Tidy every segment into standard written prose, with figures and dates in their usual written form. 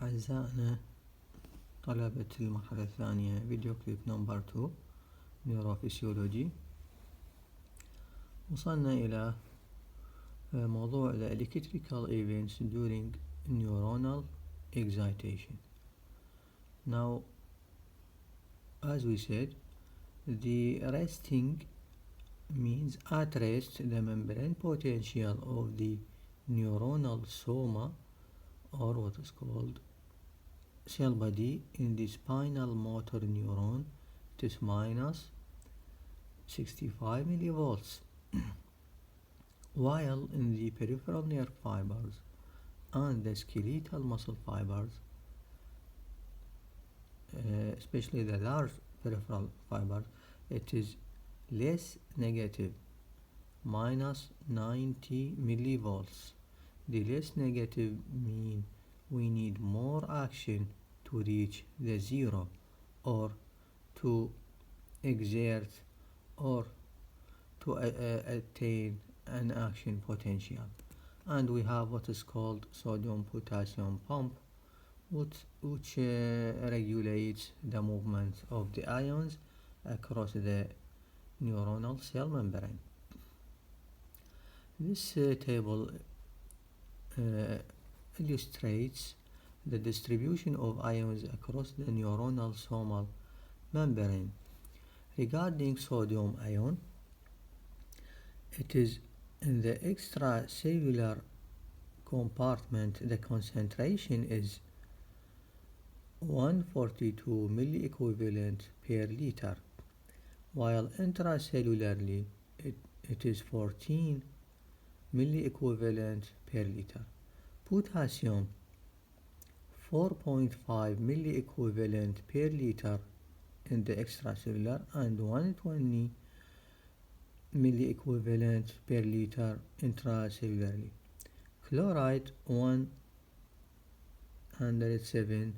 أعزائنا طلبة المرحلة الثانية، فيديو كليب نمبر 2 Neurophysiology. وصلنا إلى موضوع the electrical events during neuronal excitation. Now, as we said, the resting means at rest the membrane potential of the neuronal soma, or what is called cell body, in the spinal motor neuron is minus 65 millivolts, while in the peripheral nerve fibers and the skeletal muscle fibers, especially the large peripheral fibers, it is less negative, minus 90 millivolts. The less negative mean we need more action to reach the zero, or to exert, or to attain an action potential. And we have what is called sodium-potassium pump, which regulates the movement of the ions across the neuronal cell membrane. This table illustrates the distribution of ions across the neuronal somal membrane. Regarding sodium ion, it is in the extracellular compartment. The concentration is 142 milliequivalent per liter, while intracellularly it is 14 milliequivalent per liter. Potassium 4.5 milliequivalent per liter in the extracellular, and 120 milliequivalent per liter intracellularly. Chloride 107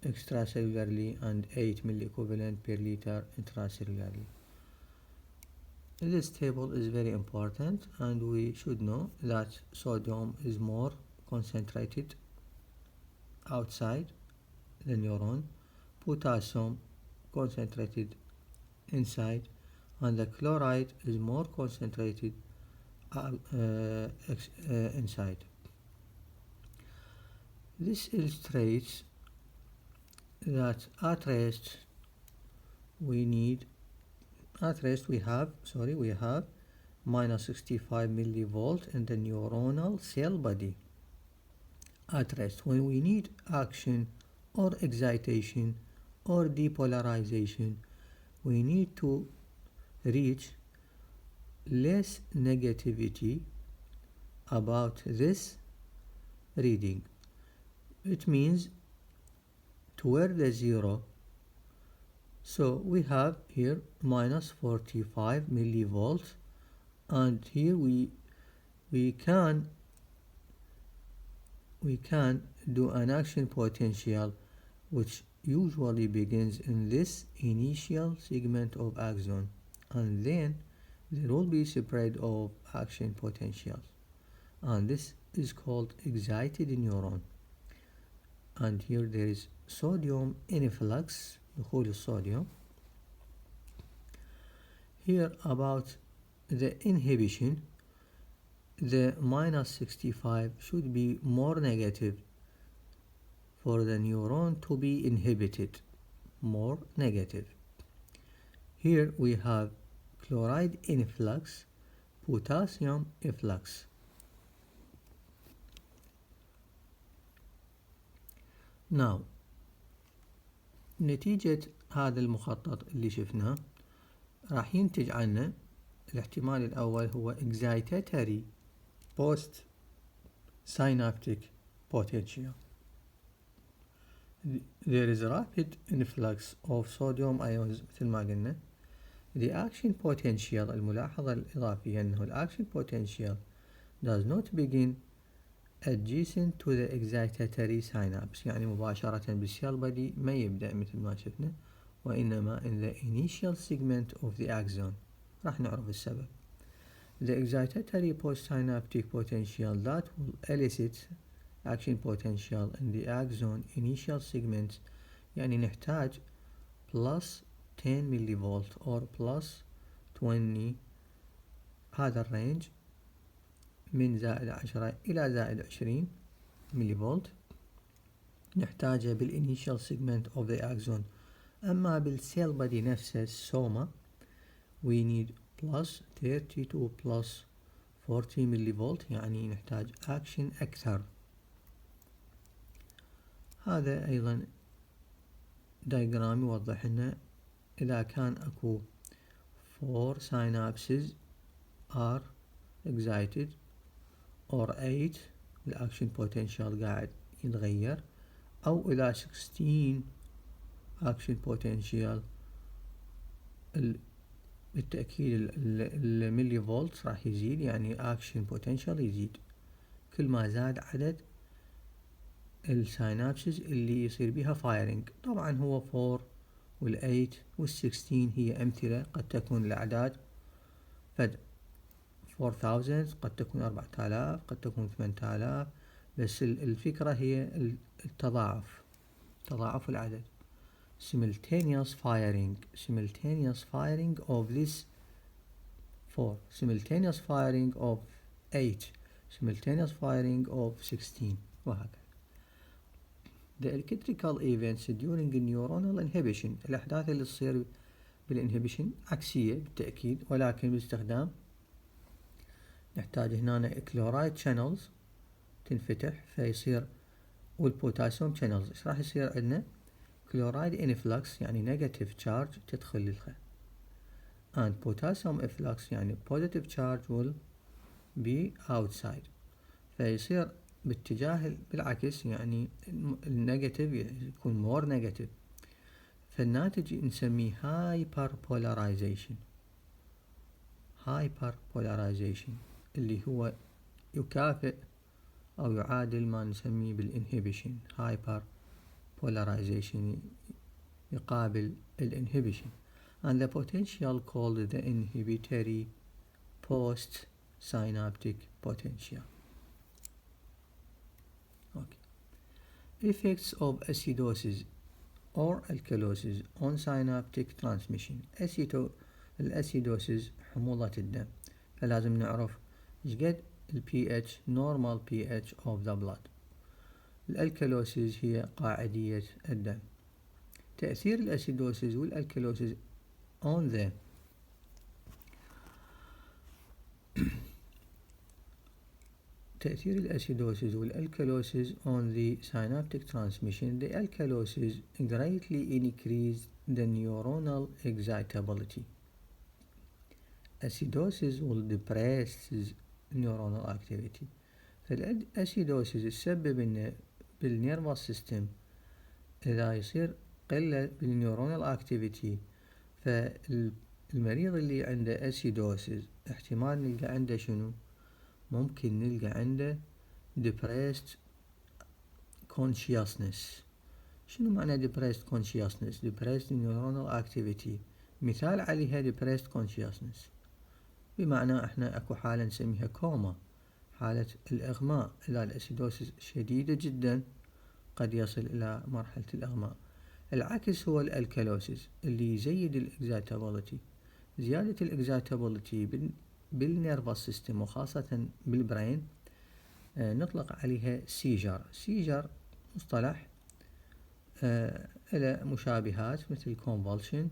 extracellularly and 8 milliequivalent per liter intracellularly. This table is very important, and we should know that sodium is more concentrated outside the neuron, potassium concentrated inside, and the chloride is more concentrated inside. This illustrates that at rest we have minus 65 millivolt in the neuronal cell body at rest. When we need action or excitation or depolarization, we need to reach less negativity about this reading. It means toward the zero. So we have here minus 45 millivolts, and here we can do an action potential which usually begins in this initial segment of axon, and then there will be spread of action potentials, and this is called excited neuron. And here there is sodium influx, دخول الصوديوم. Here about the inhibition, the minus 65 should be more negative for the neuron to be inhibited, more negative. Here we have chloride influx, potassium efflux. Now, نتيجة هذا المخطط اللي شفناه راح ينتج عنا الاحتمال الأول هو excitatory post synaptic potential. There is a rapid influx of sodium ions مثل ما قلنا. The action potential، الملاحظة الإضافية أنه الأكشن potential does not begin adjacent to the excitatory synapse، يعني مباشرة بالسيل بدي ما يبدأ مثل ما شفنا، وإنما in the initial segment of the axon. راح نعرف السبب. The excitatory postsynaptic potential that will elicit action potential in the axon initial segments يعني نحتاج plus 10 millivolt or plus 20 هذا الرينج من زائد 10 إلى زائد 20 مليفولت نحتاجه بالinitial segment of the axon. أما بالcell body نفسه السوما we need plus 30 to plus 40 مليفولت يعني نحتاج action أكثر. هذا أيضا دايجرام يوضح لنا إذا كان أكو 4 synapses are excited or 8 الأكشن potential قاعد يتغير، أو إلى 16 أكشن potential بالتأكيد الملي فولت راح يزيد، يعني أكشن potential يزيد كل ما زاد عدد الساينابسز اللي يصير بها فايرنج. طبعا هو 4 وال8 وال16 هي أمثلة، قد تكون الأعداد فد 4000 قد تكون 4000 قد تكون 8000، بس الفكرة هي التضاعف، تضاعف العدد. simultaneous firing of this 4 simultaneous firing of 8 simultaneous firing of 16 وهكذا. the electrical events during neuronal inhibition الأحداث اللي تصير بالانهبيشن عكسية بالتأكيد، ولكن باستخدام نحتاج هنا كلورايد شانلز تنفتح فيصير، والبوتاسيوم شانلز. ايش راح يصير عندنا؟ كلورايد انفلكس يعني نيجاتيف تشارج تدخل للخ، and potassium efflux يعني positive charge will be outside، فيصير باتجاه بالعكس، يعني النيجاتيف يكون more negative، فالناتج نسميه hyper polarization اللي هو يكافئ أو يعادل ما نسميه بالانهبيشن. hyper polarization يقابل الانهبيشن. and the potential called the inhibitory post-synaptic potential. Okay. Effects of acidosis or alkalosis on synaptic transmission. الأسيدوسيس حموضة الدم، فلازم نعرف ايش قد ال pH normal pH of the blood. الألكالوسيس هي قاعدية الدم. تأثير الأسيدوسيس والألكالوسيس on the تأثير الأسيدوسيس والألكالوسيس on the synaptic transmission. The alkalosis greatly increase the neuronal excitability. Acidosis will depress neuronal activity. فالأسيدوسيس تسبب إن بالنيرفس سيستم إذا يصير قلة بالنيورونال اكتيفيتي، فالمريض اللي عنده أسيدوسيس احتمال نلقى عنده شنو؟ ممكن نلقى عنده depressed consciousness. شنو معنى depressed consciousness؟ depressed neuronal activity مثال عليها depressed consciousness، بمعنى احنا اكو حالة نسميها كوما، حالة الإغماء. إذا الأسيدوسيس شديدة جدا قد يصل إلى مرحلة الإغماء. العكس هو الألكالوسيس اللي يزيد الإكزايتابيليتي. زيادة الإكزايتابيليتي بالنيرفس سيستم وخاصة بالبرين نطلق عليها سيجر مصطلح إلى مشابهات مثل convulsion،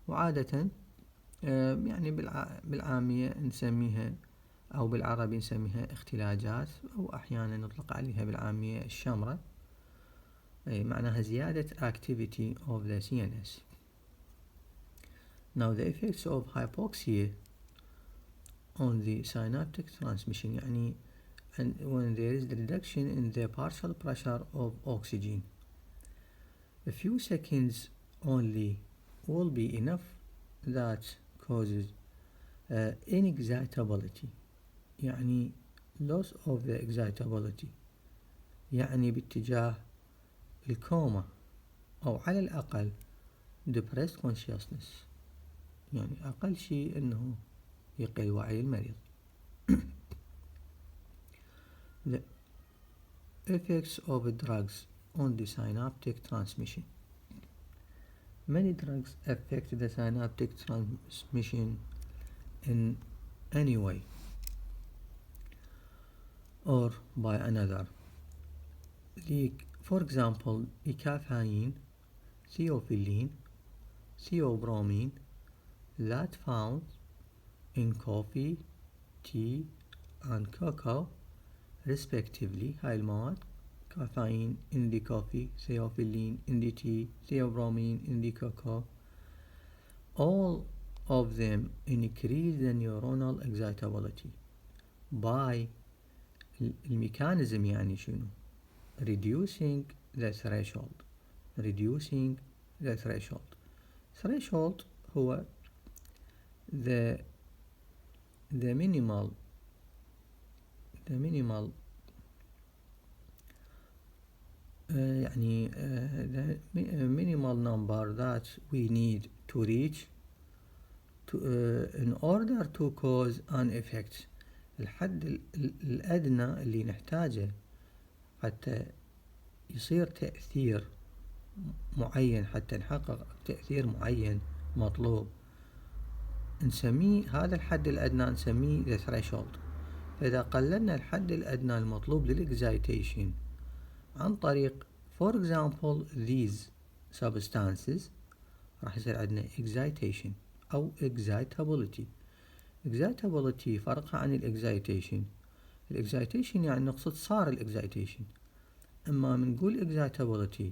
وعادة يعني بالعامية نسميها أو بالعربي نسميها اختلاجات، أو أحيانا نطلق عليها بالعامية الشمرة، أي معناها زيادة activity of the CNS. Now the effects of hypoxia on the synaptic transmission يعني when there is the reduction in the partial pressure of oxygen. A few seconds only will be enough that causes inexcitability يعني loss of the excitability، يعني باتجاه الكوما أو على الأقل depressed consciousness، يعني أقل شيء أنه يقل وعي المريض. The effects of drugs on the synaptic transmission. Many drugs affect the synaptic transmission in any way or by another. For example, the caffeine, theophylline, theobromine, that found in coffee, tea and cocoa respectively. هاي المواد caffeine in the coffee, theophylline in the tea, theobromine in the cocoa, all of them increase the neuronal excitability by الميكانيزم يعني شنو reducing the threshold. threshold هو the minimal يعني the minimal number that we need to reach in order to cause an effect. الحد الأدنى اللي نحتاجه حتى يصير تأثير معين، حتى نحقق تأثير معين مطلوب، نسميه هذا الحد الأدنى نسميه the threshold. فإذا قللنا الحد الأدنى المطلوب للإكزايتيشن عن طريق for example these substances راح يصير عندنا excitation أو excitability. فرقها عن الإكزايتيشن يعني نقصد صار الإكزايتيشن، أما من نقول excitability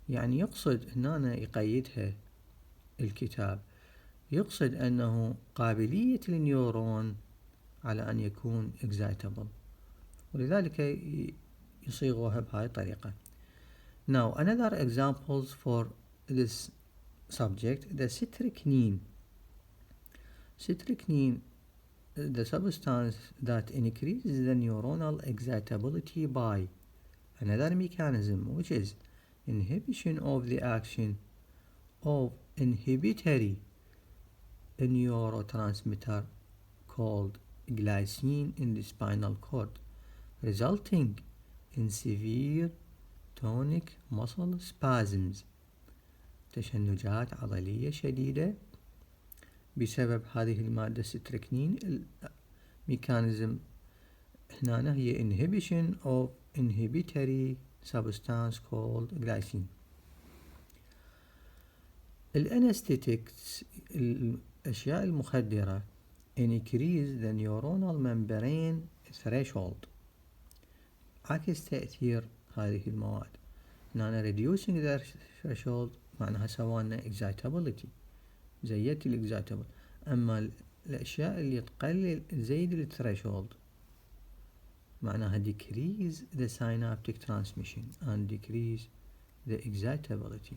يعني يقصد هنا يقيدها الكتاب، يقصد أنه قابلية النيورون على أن يكون excitable، ولذلك يصيغوها بهاي الطريقة. Now another examples for this subject, the strychnine, the substance that increases the neuronal excitability by another mechanism, which is inhibition of the action of inhibitory neurotransmitter called glycine in the spinal cord, resulting in severe tonic muscle spasms، تشنجات عضلية شديدة بسبب هذه المادة الستريكنين. الميكانيزم هنا هي inhibition of inhibitory substance called glycine. الانستيتكس الأشياء المخدرة increase the neuronal membrane threshold، عكس تأثير هذه المواد. هنا reducing the threshold معناها سوالنا excitability، زيت الاكزايتابل. أما الأشياء اللي تقلل زيد الثريشولد معناها decrease the synaptic transmission and decrease the excitability.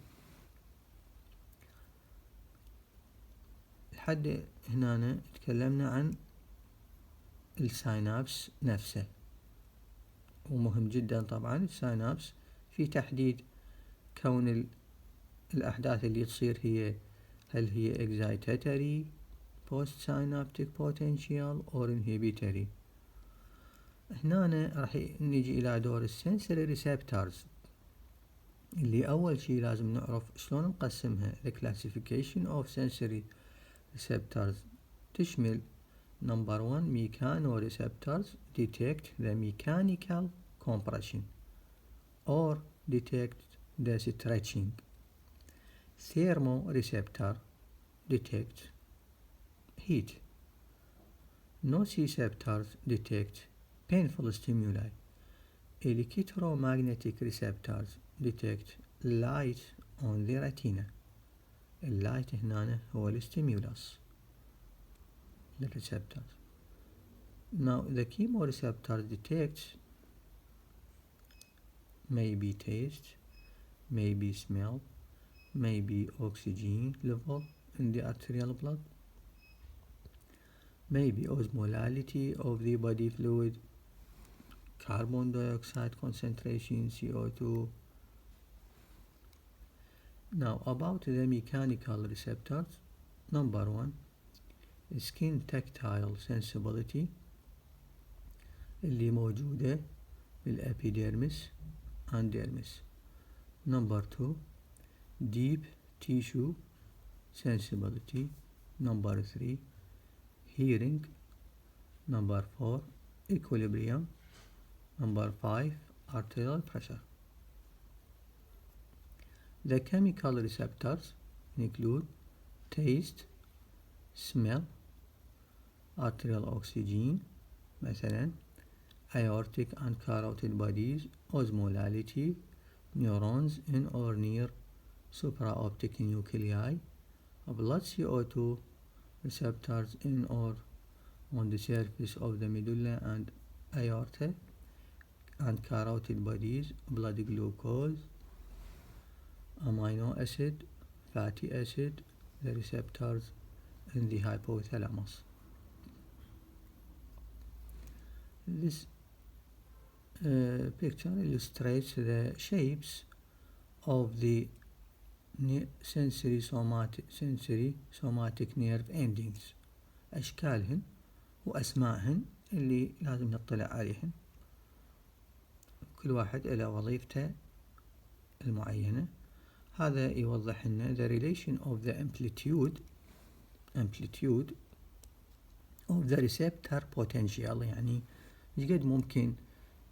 لحد هنا تكلمنا عن الساينابس نفسه، ومهم جدا طبعا الساينابس في تحديد كون الأحداث اللي تصير هل هي excitatory post synaptic potential or inhibitory. هنا راح نيجي إلى دور السنسوري ريسبتورز، اللي أول شي لازم نعرف شلون نقسمها. the classification of sensory receptors تشمل number 1 mechanoreceptors detect the mechanical compression or detect the stretching. Thermoreceptor detect heat. Nociceptors detect painful stimuli. Electromagnetic receptors detect light on the retina. اللايت هنا هو الستيمولس للreceptors. Now the chemoreceptors detect maybe taste, maybe smell, maybe oxygen level in the arterial blood, maybe osmolality of the body fluid, carbon dioxide concentration, CO2. Now about the mechanical receptors, number 1 skin tactile sensibility اللي موجودة بالepidermis and dermis. Number 2, deep tissue sensibility. Number 3, hearing. Number 4, equilibrium. Number 5, arterial pressure. The chemical receptors include taste, smell, arterial oxygen مثلا, aortic and carotid bodies, osmolality, neurons in or near supraoptic nuclei, blood CO2 receptors in or on the surface of the medulla and aorta, and carotid bodies, blood glucose, amino acid, fatty acid, the receptors in the hypothalamus. This picture illustrates the shapes of the sensory somatic nerve endings, أشكالهن وأسمائهن اللي لازم نطلع عليهن. كل واحد إلى وظيفته المعينة. هذا يوضح لنا the relation of the amplitude of the receptor potential، يعني قد ممكن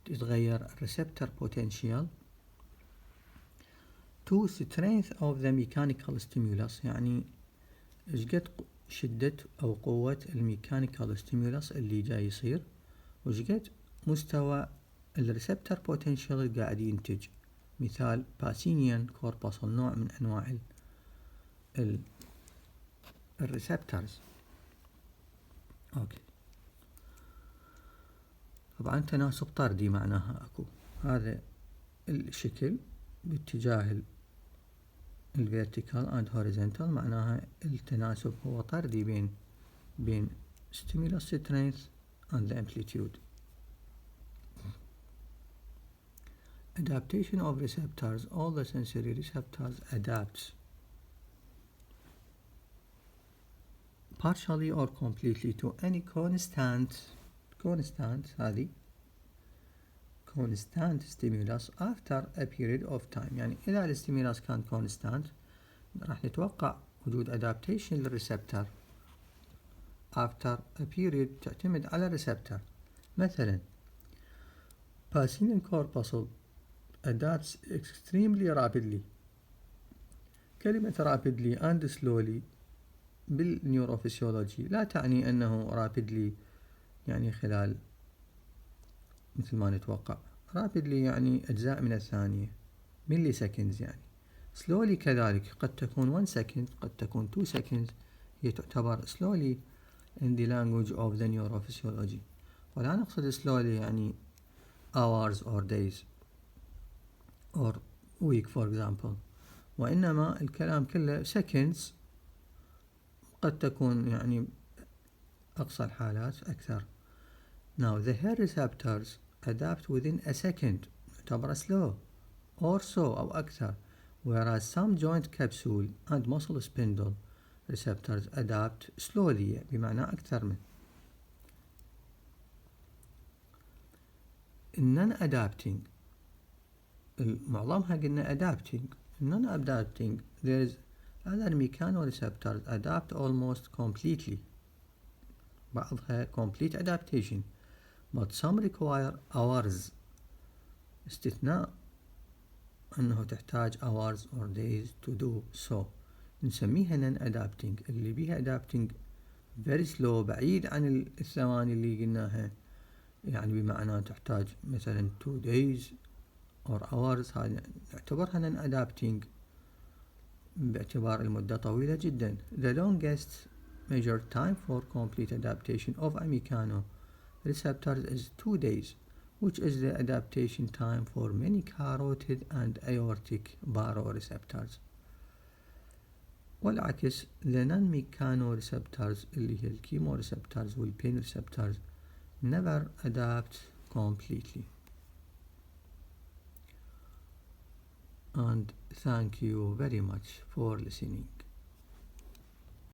تتغير receptor potential to strength of the mechanical stimulus، يعني قد شدة أو قوة الميكانيكال ستيمولس اللي جاي يصير، وشقد مستوى الريسبتر بوتنشال اللي قاعد ينتج. مثال باسينيان كورباسل، نوع من أنواع الريسبترز. أوكي، طبعا تناسب طردي معناها أكو هذا الشكل باتجاه الفيرتيكال اند هوريزونتال، معناها التناسب هو طردي بين stimulus strength and the amplitude. Adaptation of receptors. All the sensory receptors adapts partially or completely to any constant هذه constant stimulus after a period of time. يعني إذا الستيمولاس كان constant راح نتوقع وجود adaptation للريسبتر after a period تعتمد على الريسبتر. مثلا Pacinian corpuscle adapts extremely rapidly. كلمة rapidly and slowly بالنيوروفيسيولوجي لا تعني أنه rapidly يعني خلال مثل ما نتوقع. rapidly يعني أجزاء من الثانية، ملي سكندز يعني. slowly كذلك قد تكون 1 second، قد تكون 2 seconds، هي تعتبر slowly in the language of the neurophysiology. ولا نقصد slowly يعني hours or days or week for example، وإنما الكلام كله seconds، قد تكون يعني أقصى الحالات أكثر. Now the hair receptors adapt within a second، تعتبر slow or so أو أكثر، whereas some joint capsule and muscle spindle receptors adapt slowly بمعنى أكثر من. non-adapting معظمها قلنا adapting. non-adapting there is other mechanoreceptors adapt almost completely، بعضها complete adaptation but some require hours، استثناء أنه تحتاج hours or days to do so، نسميها non-adapting. اللي بيها adapting very slow بعيد عن الثواني اللي قلناها، يعني بمعنى تحتاج مثلا 2 days or hours، هذه نعتبرها non-adapting باعتبار المدة طويلة جدا. The longest measured time for complete adaptation of a mechanoreceptor is 2 days, which is the adaptation time for many carotid and aortic baroreceptors. والعكس the non-mechanoreceptors اللي هي الchemoreceptors والpain receptors never adapt completely. And thank you very much for listening.